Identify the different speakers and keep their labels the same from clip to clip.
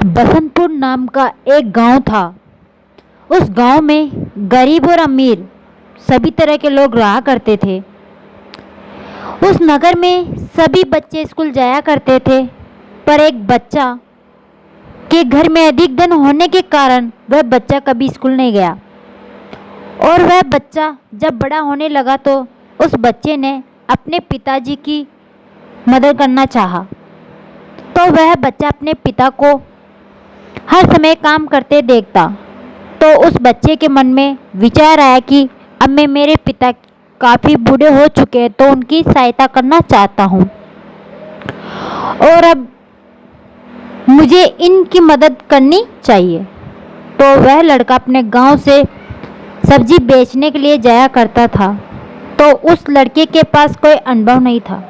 Speaker 1: बसंतपुर नाम का एक गांव था। उस गांव में गरीब और अमीर सभी तरह के लोग रहा करते थे। उस नगर में सभी बच्चे स्कूल जाया करते थे, पर एक बच्चा के घर में अधिक धन होने के कारण वह बच्चा कभी स्कूल नहीं गया। और वह बच्चा जब बड़ा होने लगा तो उस बच्चे ने अपने पिताजी की मदद करना चाहा। तो वह बच्चा अपने पिता को हर समय काम करते देखता, तो उस बच्चे के मन में विचार आया कि अब मेरे पिता काफ़ी बूढ़े हो चुके हैं, तो उनकी सहायता करना चाहता हूँ और अब मुझे इनकी मदद करनी चाहिए। तो वह लड़का अपने गांव से सब्जी बेचने के लिए जाया करता था। तो उस लड़के के पास कोई अनुभव नहीं था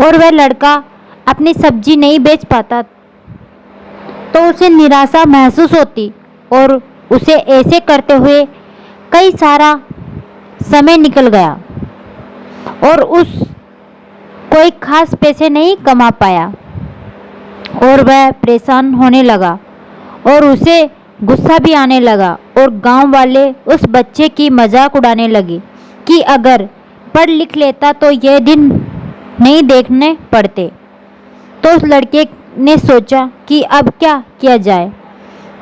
Speaker 1: और वह लड़का अपनी सब्जी नहीं बेच पाता, तो उसे निराशा महसूस होती और उसे ऐसे करते हुए कई सारा समय निकल गया और उस कोई खास पैसे नहीं कमा पाया और वह परेशान होने लगा और उसे गुस्सा भी आने लगा और गांव वाले उस बच्चे की मजाक उड़ाने लगे कि अगर पढ़ लिख लेता तो यह दिन नहीं देखने पड़ते। तो उस लड़के ने सोचा कि अब क्या किया जाए।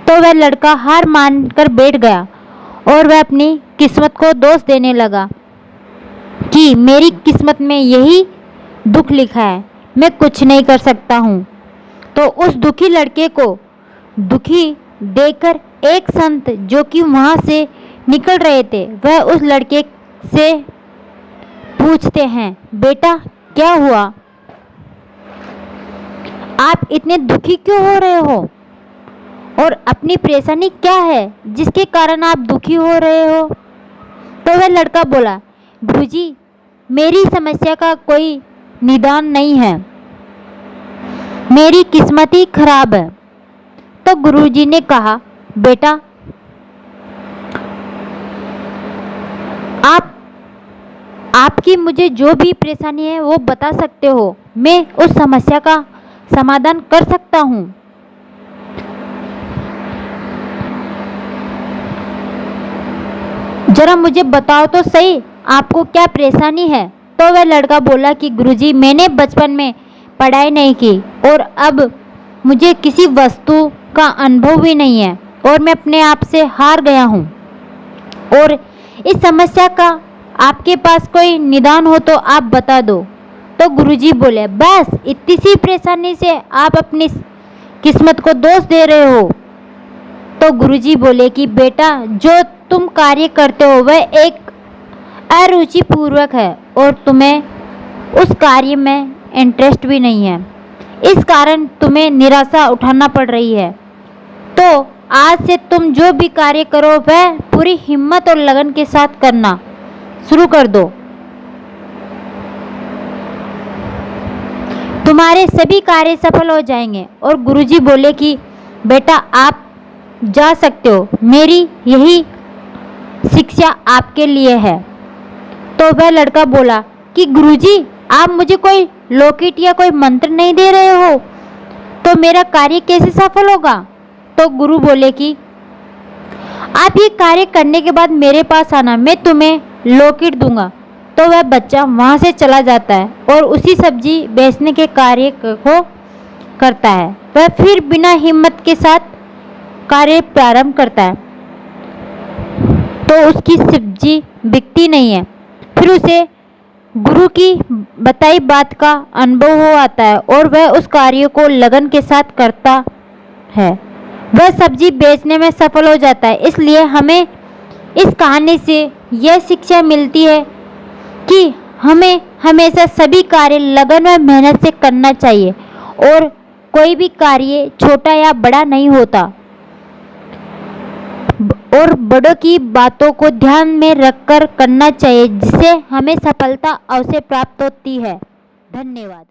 Speaker 1: तो वह लड़का हार मान कर बैठ गया और वह अपनी किस्मत को दोष देने लगा कि मेरी किस्मत में यही दुख लिखा है, मैं कुछ नहीं कर सकता हूँ। तो उस दुखी लड़के को दुखी देखकर एक संत जो कि वहाँ से निकल रहे थे, वह उस लड़के से पूछते हैं, बेटा क्या हुआ, आप इतने दुखी क्यों हो रहे हो और अपनी परेशानी क्या है जिसके कारण आप दुखी हो रहे हो। तो वह लड़का बोला, गुरुजी मेरी समस्या का कोई निदान नहीं है, मेरी किस्मत ही खराब है। तो गुरुजी ने कहा, बेटा आपकी मुझे जो भी परेशानी है वो बता सकते हो, मैं उस समस्या का समाधान कर सकता हूँ। जरा मुझे बताओ तो सही आपको क्या परेशानी है। तो वह लड़का बोला कि गुरुजी मैंने बचपन में पढ़ाई नहीं की और अब मुझे किसी वस्तु का अनुभव भी नहीं है और मैं अपने आप से हार गया हूँ और इस समस्या का आपके पास कोई निदान हो तो आप बता दो। तो गुरुजी बोले, बस इतनी सी परेशानी से आप अपनी किस्मत को दोष दे रहे हो। तो गुरुजी बोले कि बेटा जो तुम कार्य करते हो वह एक अरुचि पूर्वक है और तुम्हें उस कार्य में इंटरेस्ट भी नहीं है, इस कारण तुम्हें निराशा उठाना पड़ रही है। तो आज से तुम जो भी कार्य करो वह पूरी हिम्मत और लगन के साथ करना शुरू कर दो, तुम्हारे सभी कार्य सफल हो जाएंगे। और गुरुजी बोले कि बेटा आप जा सकते हो, मेरी यही शिक्षा आपके लिए है। तो वह लड़का बोला कि गुरुजी आप मुझे कोई लॉकेट या कोई मंत्र नहीं दे रहे हो, तो मेरा कार्य कैसे सफल होगा। तो गुरु बोले कि आप ये कार्य करने के बाद मेरे पास आना, मैं तुम्हें लॉकेट दूंगा। तो वह बच्चा वहाँ से चला जाता है और उसी सब्जी बेचने के कार्य को करता है। वह फिर बिना हिम्मत के साथ कार्य प्रारंभ करता है, तो उसकी सब्जी बिकती नहीं है। फिर उसे गुरु की बताई बात का अनुभव हो आता है और वह उस कार्य को लगन के साथ करता है, वह सब्जी बेचने में सफल हो जाता है। इसलिए हमें इस कहानी से यह शिक्षा मिलती है कि हमें हमेशा सभी कार्य लगन व मेहनत से करना चाहिए और कोई भी कार्य छोटा या बड़ा नहीं होता और बड़ों की बातों को ध्यान में रखकर करना चाहिए, जिससे हमें सफलता अवश्य प्राप्त होती है। धन्यवाद।